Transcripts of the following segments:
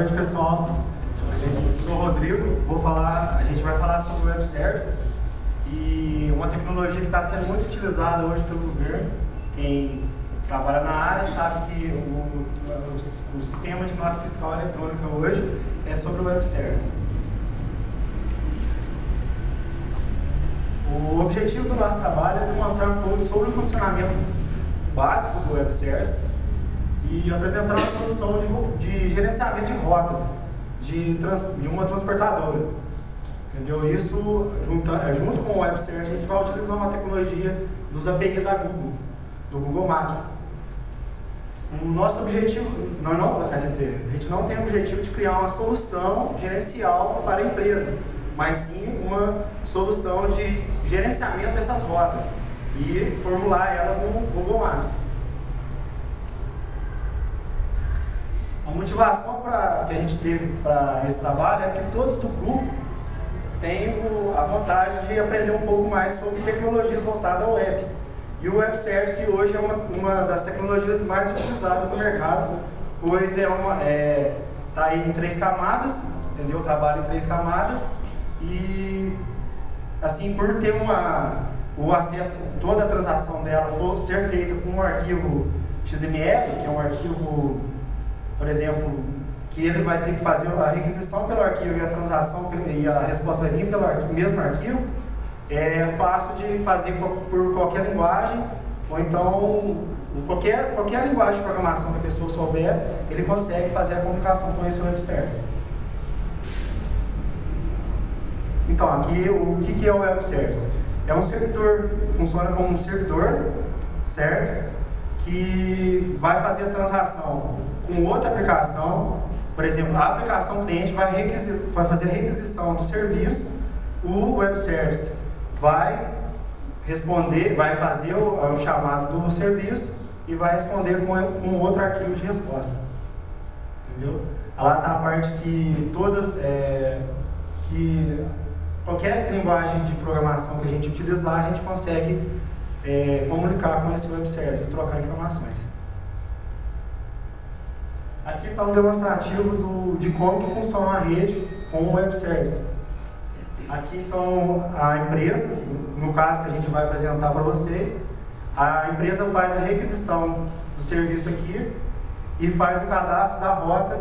noite, pessoal. Eu sou o Rodrigo, a gente vai falar sobre o Web Service e uma tecnologia que está sendo muito utilizada hoje pelo governo. Quem trabalha na área sabe que o sistema de nota fiscal eletrônica hoje é sobre o Web Service. O objetivo do nosso trabalho é demonstrar um pouco sobre o funcionamento básico do Web Service e apresentar uma solução de gerenciamento de rotas de uma transportadora. Entendeu? Isso, junto com o Web Service, a gente vai utilizar uma tecnologia dos API da Google, do Google Maps. O nosso objetivo, quer dizer, a gente não tem o objetivo de criar uma solução gerencial para a empresa, mas sim uma solução de gerenciamento dessas rotas e formular elas no Google Maps. A motivação que a gente teve para esse trabalho é que todos do grupo têm a vontade de aprender um pouco mais sobre tecnologias voltadas ao web. E o Web Service hoje é uma das tecnologias mais utilizadas no mercado, pois está aí em 3 camadas, entendeu? Trabalha em 3 camadas e, assim, por ter o acesso, toda a transação dela ser feita com um arquivo XML, que é um arquivo, por exemplo, que ele vai ter que fazer a requisição pelo arquivo e a transação e a resposta vai vir pelo mesmo arquivo, é fácil de fazer por qualquer linguagem, ou então qualquer linguagem de programação que a pessoa souber, ele consegue fazer a comunicação com esse Web Service. Então, aqui o que é o Web Service? É um servidor, funciona como um servidor, certo? Que vai fazer a transação com outra aplicação. Por exemplo, a aplicação cliente vai fazer a requisição do serviço, o Web Service vai responder, vai fazer o chamado do serviço e vai responder com outro arquivo de resposta. Entendeu? Lá está a parte que qualquer linguagem de programação que a gente utilizar, a gente consegue comunicar com esse Web Service e trocar informações. Aqui está um demonstrativo de como que funciona a rede com o Web Service. Aqui então a empresa, no caso que a gente vai apresentar para vocês, a empresa faz a requisição do serviço aqui e faz o cadastro da rota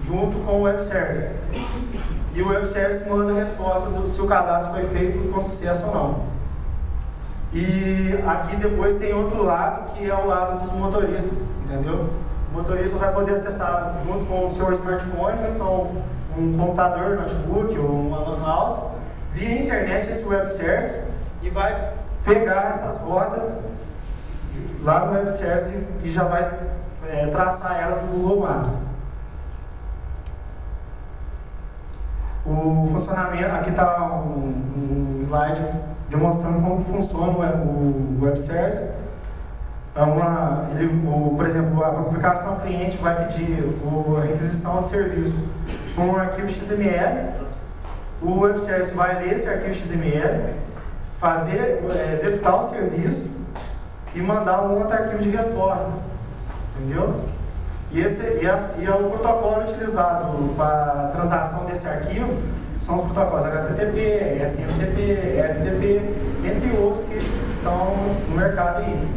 junto com o Web Service. E o Web Service manda a resposta se o cadastro foi feito com sucesso ou não. E aqui depois tem outro lado, que é o lado dos motoristas, entendeu? O motorista vai poder acessar junto com o seu smartphone, ou então um computador, notebook ou uma lan house, via internet esse Web Service e vai pegar essas rotas lá no Web Service e já vai traçar elas no Google Maps. O funcionamento, aqui está um slide demonstrando como funciona o Web Service. Por exemplo, a aplicação cliente vai pedir a requisição de serviço com um arquivo XML. O Web Service vai ler esse arquivo XML, executar o serviço e mandar um outro arquivo de resposta. Entendeu? E é o protocolo utilizado para a transação desse arquivo são os protocolos HTTP, SMTP, FTP, entre outros que estão no mercado aí.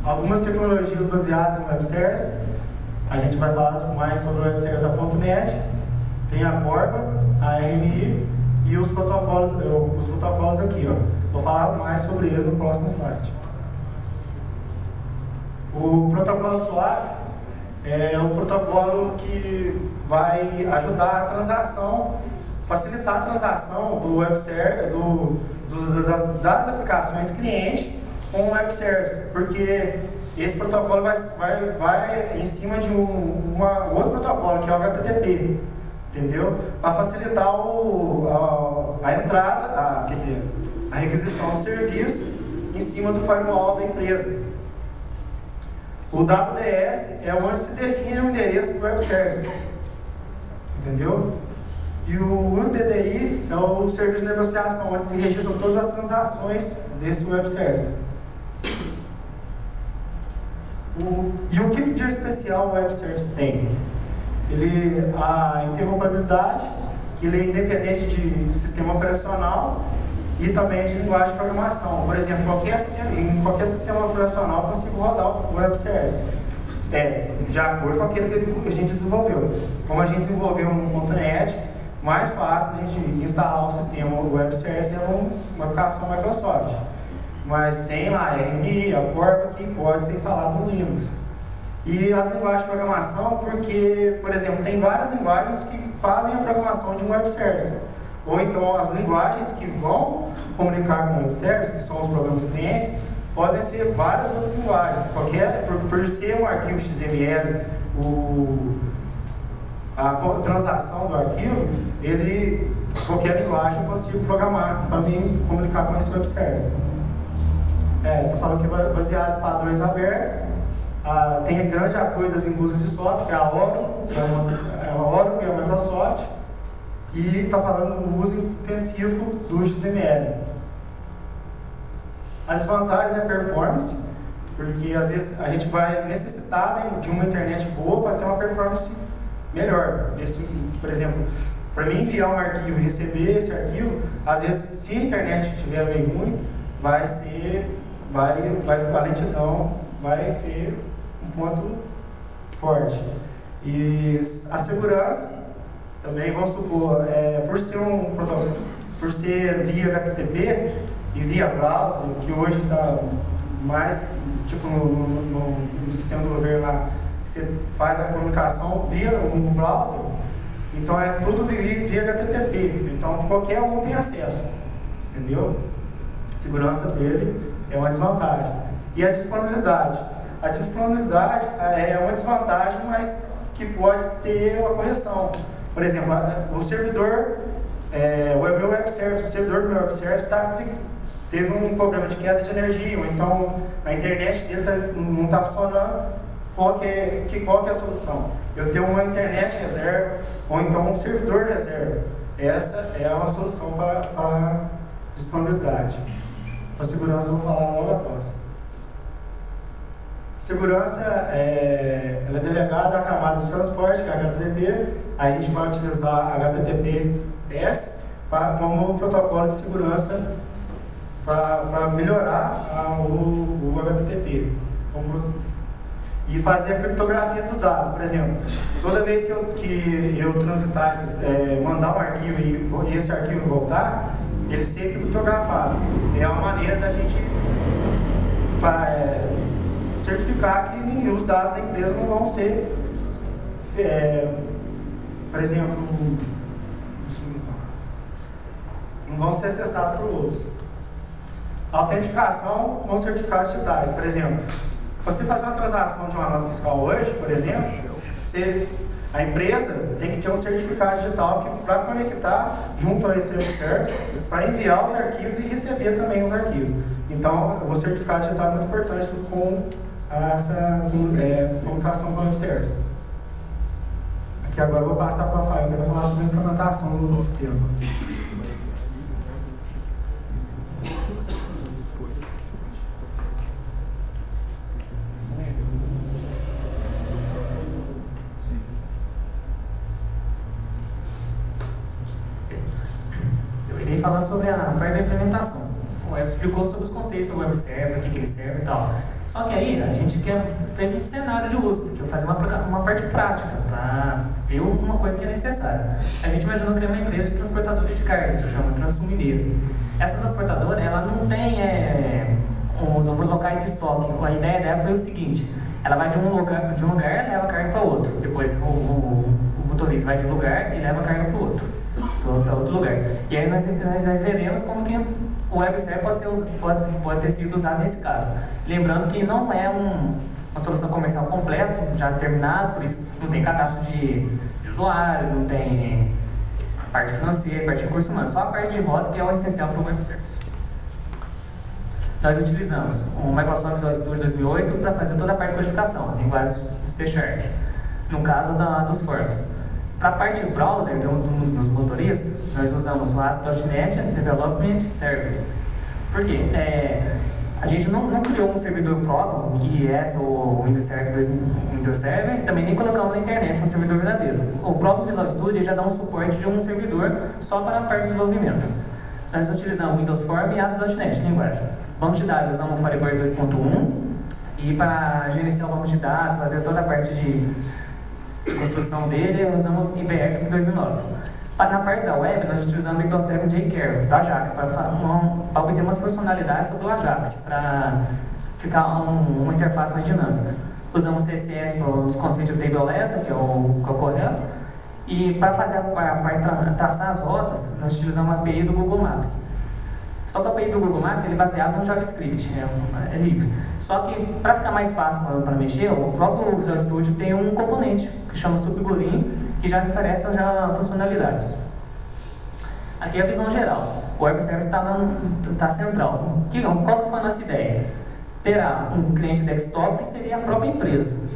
Algumas tecnologias baseadas em Web Service, a gente vai falar mais sobre o Web Service da .NET, tem a Corba, a AMI e os protocolos aqui, ó. Vou falar mais sobre eles no próximo slide. O protocolo SWAP é um protocolo que vai ajudar a transação, facilitar a transação do Web Service, das aplicações cliente com o Web Service, porque esse protocolo vai em cima de outro protocolo, que é o HTTP, entendeu? Para facilitar a entrada, a requisição do serviço em cima do firewall da empresa. O WDS é onde se define o endereço do Web Service, entendeu? E o UDDI é o serviço de negociação, onde se registram todas as transações desse Web Service. E o que de especial o Web Service tem? A interruptibilidade, que ele é independente de sistema operacional e também de linguagem de programação. Por exemplo, em qualquer sistema operacional eu consigo rodar o Web Service. De acordo com aquilo que a gente desenvolveu. Como a gente desenvolveu um .NET, mais fácil a gente instalar um sistema Web Service uma aplicação Microsoft. Mas tem lá a RMI, a Corba, que pode ser instalado no Linux. E as linguagens de programação, porque, por exemplo, tem várias linguagens que fazem a programação de um Web Service. Ou então as linguagens que vão comunicar com o Web Service, que são os programas clientes, podem ser várias outras linguagens. Por ser um arquivo XML, a transação do arquivo, qualquer linguagem eu consigo programar para me comunicar com esse Web Service. Estou falando que é baseado em padrões abertos. Tem grande apoio das indústrias de software, que é a Oracle, e a Microsoft, e está falando do uso intensivo do XML. As vantagens é a performance, porque às vezes a gente vai necessitar de uma internet boa para ter uma performance melhor. Por exemplo, para mim enviar um arquivo e receber esse arquivo, às vezes se a internet estiver bem ruim, a lentidão vai ser um ponto forte. E a segurança também, vamos supor, por ser via HTTP e via browser, que hoje está mais tipo no sistema do governo lá, você faz a comunicação via um browser, então é tudo via HTTP, então qualquer um tem acesso, entendeu? A segurança dele é uma desvantagem. E a disponibilidade. A disponibilidade é uma desvantagem, mas que pode ter uma correção. Por exemplo, o servidor, o meu web service, o servidor do meu web service teve um problema de queda de energia, ou então a internet dele não está funcionando. Qual que é a solução? Eu tenho uma internet reserva, ou então um servidor reserva. Essa é uma solução para a disponibilidade. A segurança eu vou falar logo após. Segurança ela é delegada a camadas de transporte, que é HTTP. A gente vai utilizar HTTPS como protocolo de segurança para melhorar o HTTP. E fazer a criptografia dos dados. Por exemplo, toda vez que eu transitar, mandar um arquivo e esse arquivo voltar, ele ser criptografado. É uma maneira da gente certificar que os dados da empresa não vão ser, por exemplo, não vão ser acessados por outros. Autentificação com certificados digitais. Por exemplo, você fazer uma transação de uma nota fiscal hoje, por exemplo, a empresa tem que ter um certificado digital para conectar junto a esse web service, para enviar os arquivos e receber também os arquivos. Então, o certificado digital é muito importante com essa comunicação com o web service. Aqui agora eu vou passar para a Fael, que vai falar sobre a implementação do sistema. Falar sobre a parte da implementação. O Web explicou sobre os conceitos do Web Server, para que ele serve e tal. Só que aí a gente fez um cenário de uso, que eu fazer uma parte prática, para ver uma coisa que é necessária. A gente imaginou criar uma empresa de transportadora de carga, que se chama Transsumineiro. Essa transportadora, ela não tem locais de estoque. A ideia dela foi o seguinte: ela vai de um lugar e leva a carga para outro. Depois o motorista vai de um lugar e leva a carga para outro lugar. E aí nós veremos como que o Web Server pode ter sido usado nesse caso. Lembrando que não é uma solução comercial completa, já terminada, por isso não tem cadastro de usuário, não tem parte financeira, parte de recursos humanos, só a parte de rota que é o essencial para o Web Service. Nós utilizamos o Microsoft Visual Studio 2008 para fazer toda a parte de codificação, linguagem C#, no caso dos forms. Para a parte de browser, dos motoristas, nós usamos o ASP.NET Development Server. Por quê? A gente não criou um servidor próprio, IIS ou Windows Server, também nem colocamos na internet um servidor verdadeiro. O próprio Visual Studio já dá um suporte de um servidor só para a parte de desenvolvimento. Nós utilizamos Windows Form e ASP.NET, linguagem. Banco de dados, usamos o Firebird 2.1 e para gerenciar o banco de dados, fazer toda a parte de construção dele, usamos IBX de 2009. Na parte da web, nós utilizamos a biblioteca jQuery, do Ajax, para obter umas funcionalidades sobre o Ajax, para ficar uma interface mais dinâmica. Usamos CSS para os conceitos de tableless, que é o correto, e para fazer traçar as rotas, nós utilizamos a API do Google Maps. Só que a API do Google Maps ele é baseado no JavaScript, é livre. Só que para ficar mais fácil para mexer, o próprio Visual Studio tem um componente que chama Subgolin, que já oferece funcionalidades. Aqui é a visão geral. O Web Service está central. Qual que foi a nossa ideia? Terá um cliente desktop que seria a própria empresa.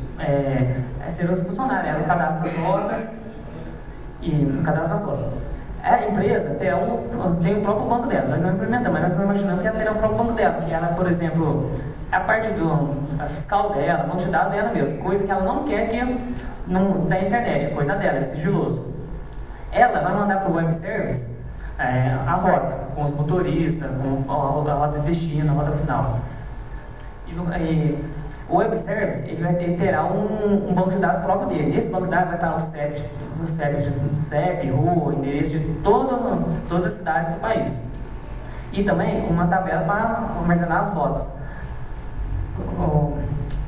Seria os funcionários, ela cadastra as rotas e cadastra as rotas. A empresa tem o próprio banco dela. Nós não implementamos, mas nós estamos imaginando que ela terá o próprio banco dela, que ela, por exemplo, a parte a fiscal dela, banco de dados dela mesmo, coisa que ela não quer que da internet, é coisa dela, é sigiloso. Ela vai mandar para o Web Service a rota, com os motoristas, com a rota de destino, a rota final. O Web Service ele terá um banco de dados próprio dele. Esse banco de dados vai estar o CEP, rua, endereço de todas as cidades do país. E também uma tabela para armazenar as rotas.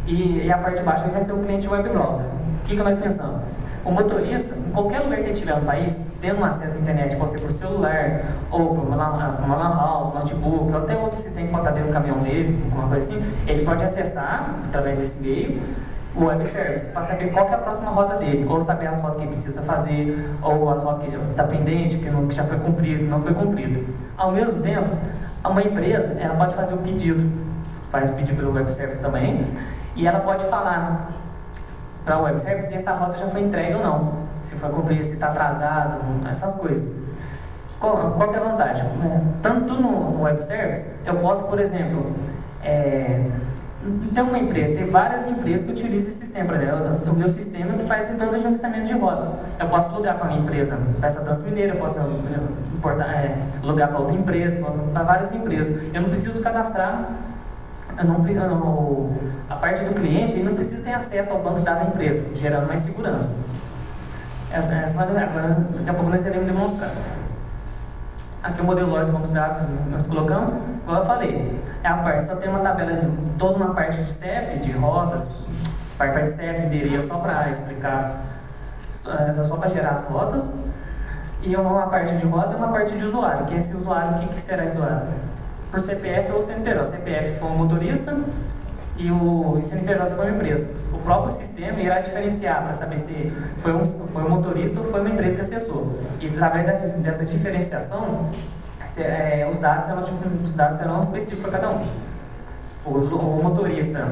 E a parte de baixo vai ser o cliente web browser. O que nós pensamos? O motorista, em qualquer lugar que ele estiver no país, tendo um acesso à internet, pode ser por celular, ou por uma lan house, um notebook, ou até outro sistema que pode estar dentro do caminhão dele, alguma coisa assim, ele pode acessar, através desse meio, o web service, para saber qual que é a próxima rota dele, ou saber as rotas que ele precisa fazer, ou as rotas que já está pendente, que já foi cumprido, que não foi cumprido. Ao mesmo tempo, uma empresa, ela pode fazer o pedido, faz o pedido pelo web service também, e ela pode falar para o web service se essa rota já foi entregue ou não, se foi cumprida, se está atrasado, essas coisas. Qual que é a vantagem? Tanto no web service, eu posso, por exemplo, ter uma empresa, ter várias empresas que utilizam esse sistema. Por exemplo, o meu sistema que faz esse tanto de gerenciamento de rotas. Eu posso alugar para uma empresa, para essa Transmineira, eu posso alugar para outra empresa, para várias empresas. Eu não preciso cadastrar. A parte do cliente ele não precisa ter acesso ao banco de dados da empresa, gerando mais segurança. Agora, daqui a pouco nós iremos demonstrar. Aqui o modelo lógico do banco de dados nós colocamos, igual eu falei, só tem uma tabela, toda uma parte de CEP, de rotas, parte de CEP, endereço, só para explicar, só para gerar as rotas, e uma parte de rota e uma parte de usuário, que é esse usuário, o que será esse usuário? Por CPF ou CNPJ. CPF se for um motorista e o CNPJ se for uma empresa. O próprio sistema irá diferenciar para saber se foi um motorista ou foi uma empresa que acessou. E através dessa diferenciação, os dados serão específicos para cada um. O motorista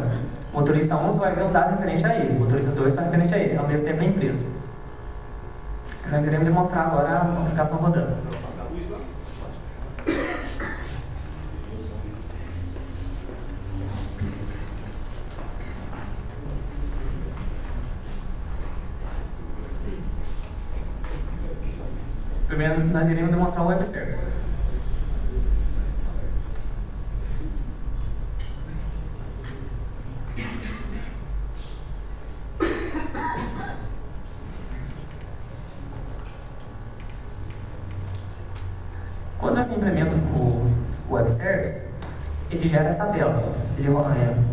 1 vai ver os dados referentes a ele, o motorista 2 só referente a ele, ao mesmo tempo a empresa. Nós iremos demonstrar agora a aplicação rodando. Primeiro, nós iremos demonstrar o web service. Quando você implementa o web service, ele gera essa tela.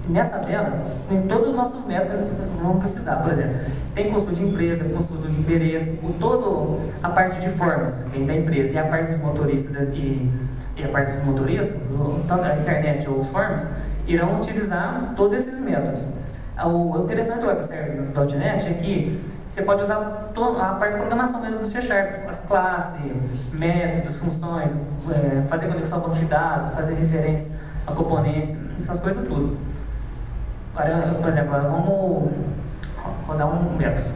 Nessa tela, em todos os nossos métodos vão precisar. Por exemplo, tem consulta de empresa, consulta de endereço, toda a parte de forms vem da empresa e a parte dos motoristas e a parte dos motoristas, tanto a internet ou os forms, irão utilizar todos esses métodos. O interessante do Web Service.NET é que você pode usar a parte de programação mesmo do C#, as classes, métodos, funções, fazer conexão com dados, fazer referência a componentes, essas coisas tudo. Agora, por exemplo, vamos rodar um método.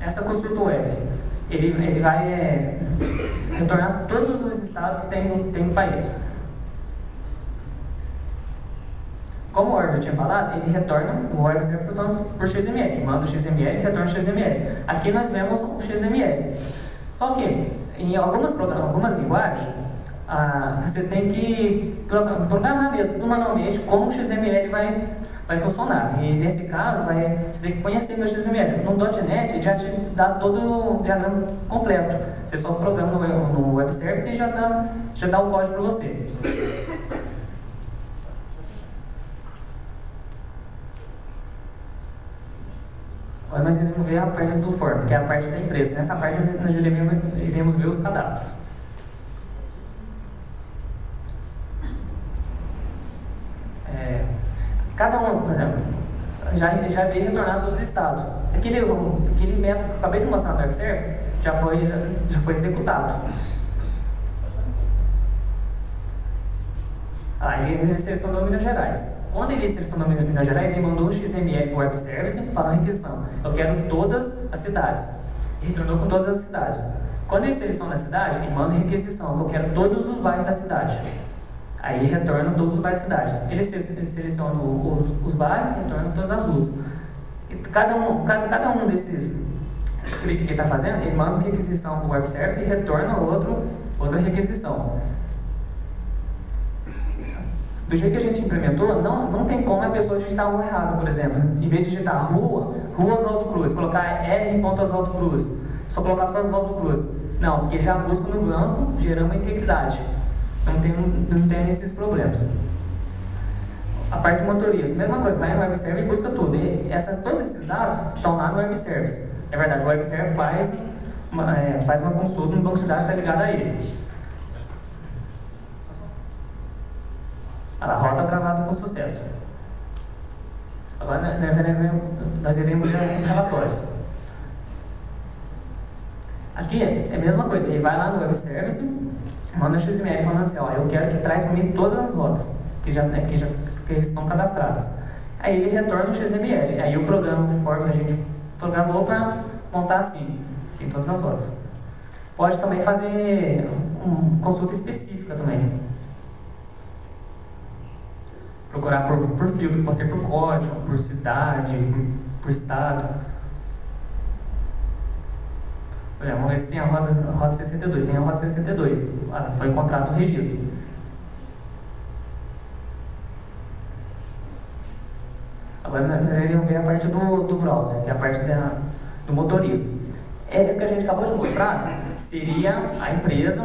Essa construtor F, ele vai retornar todos os estados que tem no país. Como o Orbe tinha falado, ele retorna, o Orbe sempre funciona por XML, manda o XML e retorna o XML. Aqui nós vemos o XML. Só que, em algumas linguagens, você tem que programar mesmo, manualmente, como o XML vai funcionar. E nesse caso, você tem que conhecer o XML. No .NET, já te dá todo o diagrama completo. Você só programa no Web Service e já dá o código para você. Agora nós iremos ver a parte do form, que é a parte da empresa. Nessa parte nós iremos ver os cadastros. Cada um, por exemplo, já veio retornar todos os estados. Aquele método que eu acabei de mostrar no Web Service já foi executado. Ele selecionou Minas Gerais. Quando ele selecionou Minas Gerais, ele mandou um XML para o Web Service falando requisição. Eu quero todas as cidades. Ele retornou com todas as cidades. Quando ele seleciona a cidade, ele manda requisição. Eu quero todos os bairros da cidade. Aí ele retorna todos os bairros da cidade. Ele seleciona os bairros e retorna todas as ruas. E cada um desses cliques que ele está fazendo, ele manda uma requisição para o Web Service e retorna outra requisição. Do jeito que a gente implementou, não tem como a pessoa digitar o errado, por exemplo. Em vez de digitar rua Oswaldo Cruz, colocar R. Oswaldo Cruz, só colocar só Oswaldo Cruz. Não, porque ele já busca no banco, gerando uma integridade. Não tem esses problemas. A parte de motorista, mesma coisa, vai no Web Service e busca tudo. Todos esses dados estão lá no Web Service. É verdade, o Web Service faz uma consulta no banco de dados que está ligado a ele. A rota gravada com sucesso. Agora nós iremos ver os relatórios. Aqui é a mesma coisa, ele vai lá no Web Service, manda o XML falando assim, eu quero que traz para mim todas as rotas que estão cadastradas. Aí ele retorna o XML, aí o programa forma a gente programou para montar assim, tem todas as rotas. Pode também fazer uma consulta específica também. Procurar por filtro, pode ser por código, por cidade, por estado. Por exemplo, vamos ver se tem a rota 62. Tem a rota 62. Foi encontrado no registro. Agora nós iremos ver a parte do browser, que é a parte do motorista. Isso que a gente acabou de mostrar seria a empresa,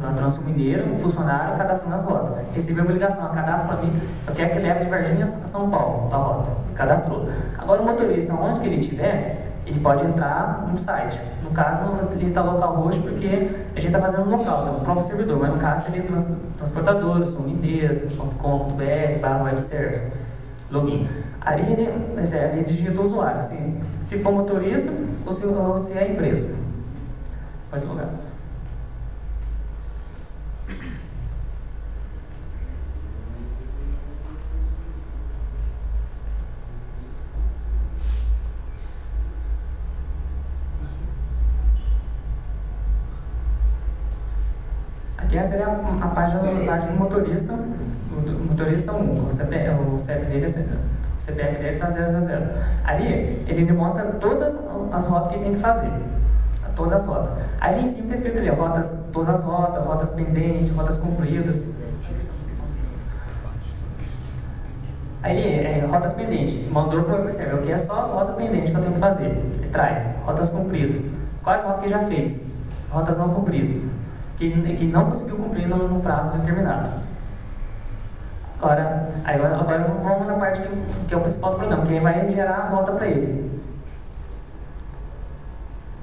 a Trânsito Mineiro, um funcionário cadastrando as rotas. Recebeu uma ligação, cadastra para mim, eu quero que leve de Varginha a São Paulo, da rota. Cadastrou. Agora o motorista, onde que ele estiver, ele pode entrar no site. No caso, ele está local roxo porque a gente está fazendo no local, tá no próprio servidor, mas no caso seria transportador, sulmineiro.com.br/webservice, login. Ali ele digita o usuário, se for motorista ou se é empresa. Pode logar. Aqui essa é a página do motorista 1, o CPF dele está 000. Ali ele demonstra todas as rotas que ele tem que fazer. Todas as rotas. Ali em cima está escrito ali, todas as rotas pendentes, rotas cumpridas. Aí, rotas pendentes, mandou para o Web Service, eu quero só as rotas pendentes que eu tenho que fazer. Ele traz, rotas cumpridas. Quais rotas que ele já fez? Rotas não cumpridas. Que não conseguiu cumprir no prazo determinado. Agora vamos na parte que é o principal do programa, que vai gerar a rota para ele.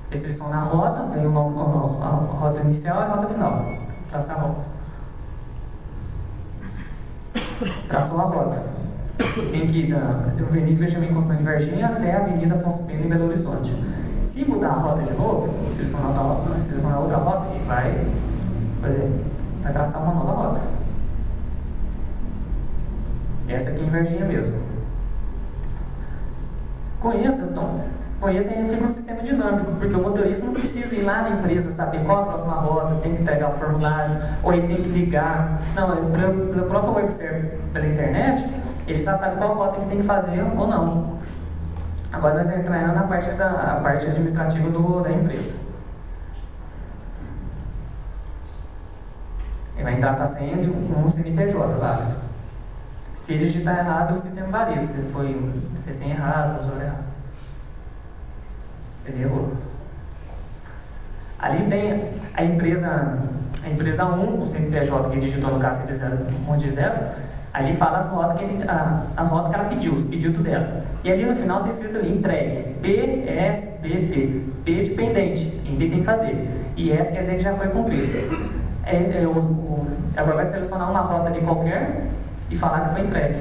Ele seleciona a rota, vem a rota inicial e a rota final. Traça a rota. Traçou a rota. Tem que ir da Avenida Benjamin Constant em Varginha até a Avenida Afonso Pena em Belo Horizonte. Se mudar a rota de novo, selecionar outra rota, ele vai traçar uma nova rota. Essa aqui em Varginha mesmo. Com isso, aí fica um sistema dinâmico, porque o motorista não precisa ir lá na empresa saber qual a próxima rota, tem que entregar o formulário, ou ele tem que ligar. Não, pelo próprio web server, pela internet, ele já sabe qual rota que tem que fazer ou não. Agora nós entramos na parte administrativa da empresa. Ele vai entrar com a senha de um CNPJ válido. Se ele digitar errado, o sistema varia. Se foi senha errada, usuário errado. Ele errou. Ali tem a empresa 1, o CNPJ que ele digitou no caso CNPJ 0, ali fala as rotas que ela pediu, os pedidos dela. E ali no final está escrito ali, entregue, PSPP, P de pendente, ainda tem que fazer. E S quer dizer que já foi cumprido. Agora vai selecionar uma rota ali qualquer e falar que foi entregue.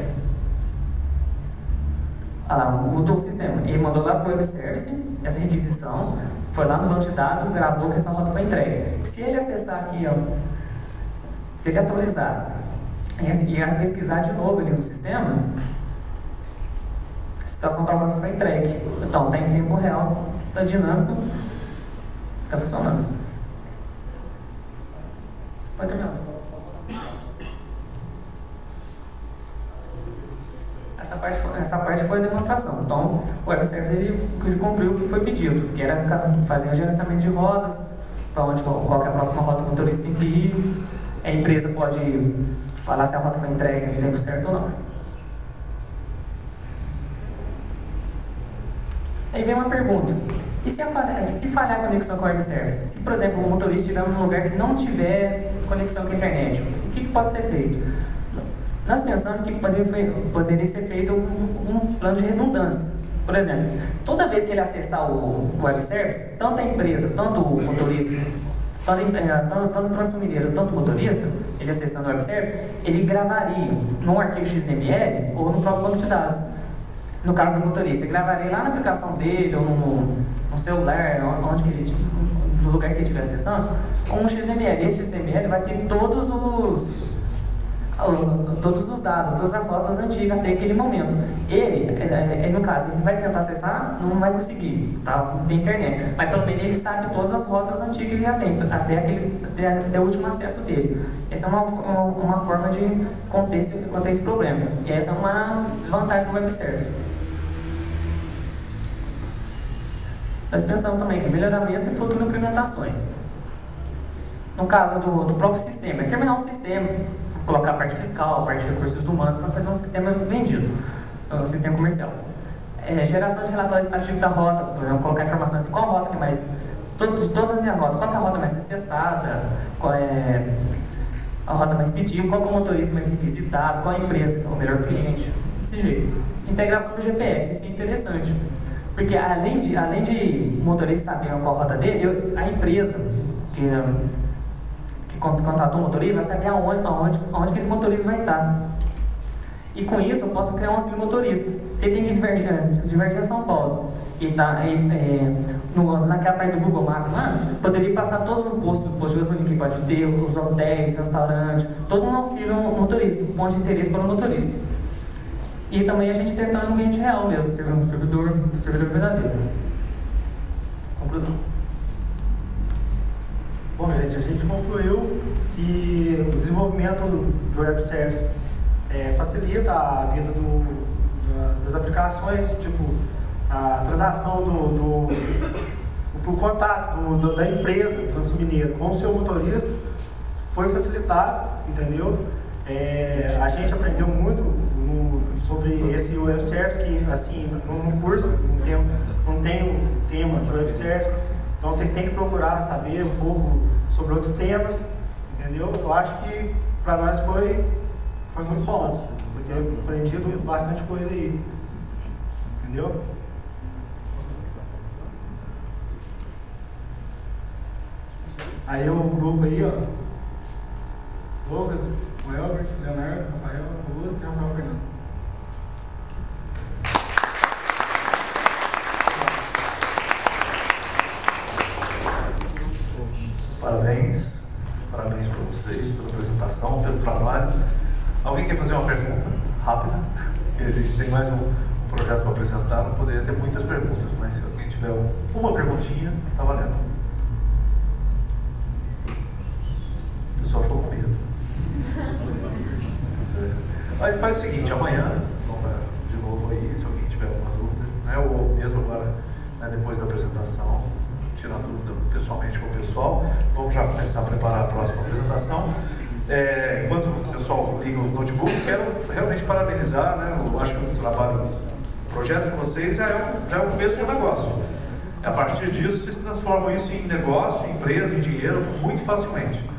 Olha lá, mudou o sistema. Ele mandou lá para o web service essa requisição, foi lá no banco de dados, gravou que essa rota foi entregue. Se ele acessar aqui, ó, se ele atualizar e pesquisar de novo ali no sistema, a situação da rota foi entregue. Então, está em tempo real, está dinâmico, está funcionando. Pode terminar. Essa parte foi a demonstração. Então, o web service ele cumpriu o que foi pedido, que era fazer o gerenciamento de rotas, para qual que é a próxima rota que o motorista tem que ir. A empresa pode falar se a rota foi entregue no tempo certo ou não. Aí vem uma pergunta. E se falhar a conexão com o web service? Se, por exemplo, o motorista estiver num lugar que não tiver conexão com a internet, o que pode ser feito? Nós pensamos que poderia ser feito um plano de redundância. Por exemplo, toda vez que ele acessar o web service, tanto a empresa, tanto o motorista, tanto o transmineiro, tanto o motorista, ele acessando o web service, ele gravaria num arquivo XML ou no próprio banco de dados. No caso do motorista, ele gravaria lá na aplicação dele ou no celular, no lugar que ele estiver acessando, um XML. Esse XML vai ter todos os dados, todas as rotas antigas até aquele momento. No caso, ele vai tentar acessar, não vai conseguir, tá? Não tem internet, mas pelo menos ele sabe todas as rotas antigas que ele já tem, até o último acesso dele. Essa é uma forma de conter esse problema. E essa é uma desvantagem do web service. Nós pensamos também que melhoramentos e futuras implementações. No caso do próprio sistema, é terminar o sistema, colocar a parte fiscal, a parte de recursos humanos, para fazer um sistema vendido, um sistema comercial. Geração de relatórios estatísticos da rota, por exemplo, colocar informações assim, qual rota que mais, de todas as minhas rotas, qual que é a rota mais acessada, qual é a rota mais pedida, qual que é o motorista mais requisitado, qual é a empresa que é o melhor cliente, desse jeito. Integração do GPS, isso é interessante, porque além de o motorista saber qual a rota dele, a empresa que contratou o motorista vai saber aonde que esse motorista vai estar. E com isso eu posso criar um auxílio motorista. Você tem que divergir a São Paulo e naquela parte do Google Maps lá, poderia passar todos os postos de gasolina que pode ter, os hotéis, restaurantes, todo um auxílio motorista, um ponto de interesse para o motorista. E também a gente testando no ambiente real mesmo, no servidor verdadeiro. Conclusão. Bom, gente, a gente concluiu que o desenvolvimento do web service facilita a vida das aplicações, tipo a transação o contato da empresa, do transmineiro com o seu motorista foi facilitado, entendeu? A gente aprendeu muito sobre esse web service, que assim, no curso não tem um tema de web service, então vocês têm que procurar saber um pouco sobre outros temas, entendeu? Eu acho que para nós foi muito bom, por ter aprendido bastante coisa aí, entendeu? Aí o grupo aí, ó, Lucas, o Elbert, Leonardo, Rafael, Augusto e Rafael Fernando. Parabéns para vocês, pela apresentação, pelo trabalho. Alguém quer fazer uma pergunta rápida? E a gente tem mais um projeto para apresentar, não poderia ter muitas perguntas, mas se alguém tiver uma perguntinha, está valendo. O pessoal ficou com medo. A gente faz o seguinte, amanhã né, ou mesmo agora, né, depois da apresentação, tirar dúvida pessoalmente com o pessoal. Vamos já começar a preparar a próxima apresentação. Enquanto o pessoal liga o notebook, quero realmente parabenizar, né, eu acho que o trabalho, o projeto de vocês já é o começo de um negócio. A partir disso, vocês transformam isso em negócio, em empresa, em dinheiro, muito facilmente.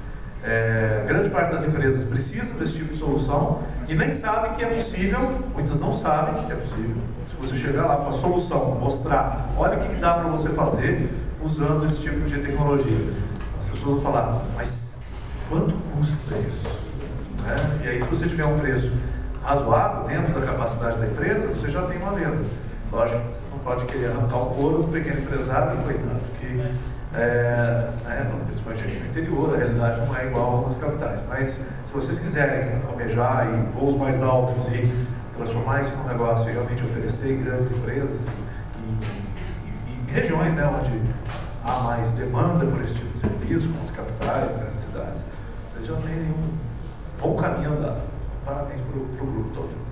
Grande parte das empresas precisa desse tipo de solução e nem sabe que é possível, muitas não sabem que é possível. Se você chegar lá com a solução, mostrar, olha o que dá para você fazer usando esse tipo de tecnologia. As pessoas vão falar, mas quanto custa isso? Né? E aí, se você tiver um preço razoável dentro da capacidade da empresa, você já tem uma venda. Lógico, você não pode querer arrancar o couro do pequeno empresário, coitado, porque principalmente aqui no interior, a realidade não é igual nas capitais. Mas se vocês quiserem almejar e voos mais altos e transformar isso num negócio e realmente oferecer em grandes empresas e regiões, né, onde há mais demanda por esse tipo de serviço, como as capitais, grandes cidades, vocês já têm um bom caminho andado. Parabéns para o grupo todo.